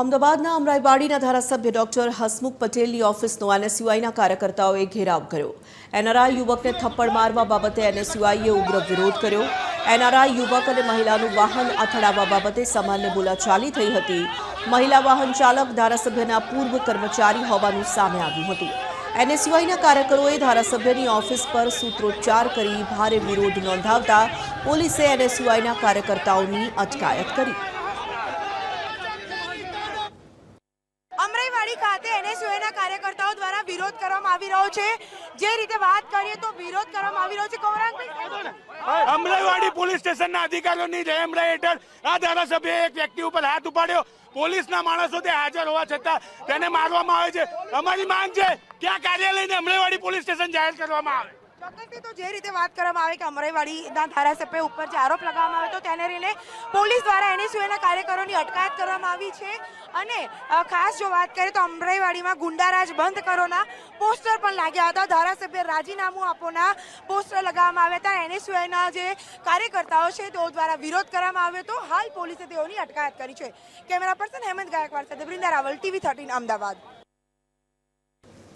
અમદાવાદના અમરાઈવાડીના ધારાસભ્ય ડોક્ટર હસમુખ પટેલની ઓફિસનો એનએસયુઆઈના કાર્યકર્તાઓએ ઘેરાવ કર્યો। એનઆરઆઈ યુવકને થપ્પડ મારવા બાબતે એનએસયુઆઈએ ઉગ્ર વિરોધ કર્યો। એનઆરઆઈ યુવક અને મહિલાનું વાહન અથડાવવા બાબતે સામાન્ય બોલાચાલી થઈ હતી। મહિલા વાહન ચાલક ધારાસભ્યના પૂર્વ કર્મચારી હોવાનું સામે આવ્યું હતું। એનએસયુઆઈના કાર્યકરોએ ધારાસભ્યની ઓફિસ પર સૂત્રોચ્ચાર કરી ભારે વિરોધ નોંધાવતા પોલીસે એનએસયુઆઈના કાર્યકર્તાઓની અટકાયત કરી। અમરાઈવાડી ખાતે એનએસયુઆઈના કાર્યકર્તાઓ દ્વારા વિરોધ કરવામાં આવી રહ્યો છે। જે રીતે વાત કરીએ તો વિરોધ કરવામાં આવી રહ્યો છે। ગૌરાંગભાઈ, અમરાઈવાડી પોલીસ સ્ટેશનના અધિકારીઓની રહેમ હેઠળ આ ધારાસભ્યએ એક વ્યક્તિ ઉપર હાથ ઉપાડ્યો। પોલીસના માણસો તે હાજર હોવા છતાં તેને મારવામાં આવે છે। અમારી માંગ છે કે આ કાર્યાલયને અમરાઈવાડી પોલીસ સ્ટેશન જાહેર કરવામાં આવે। ચોક્કસથી તો જે રીતે વાત કરવામાં આવે કે અમરાઈવાડીના ધારાસભ્ય ઉપર જે આરોપ લગાવવામાં આવ્યો હતો તેને લઈને પોલીસ દ્વારા એનએસયુઆઈના કાર્યકરોની અટકાયત કરવામાં આવી છે। અને ખાસ જો વાત કરીએ તો અમરાઈવાડીમાં ગુંડારાજ બંધ કરોના પોસ્ટર પણ લાગ્યા હતા। ધારાસભ્ય રાજીનામું આપોના પોસ્ટર લગાવવામાં આવ્યા હતા। એનએસયુઆઈના જે કાર્યકર્તાઓ છે તેઓ દ્વારા વિરોધ કરવામાં આવ્યો હતો। હાલ પોલીસે તેઓની અટકાયત કરી છે। કેમેરા પર્સન હેમંત ગાયકવાડ સાથે વૃંદા રાવલ, TV13 અમદાવાદ।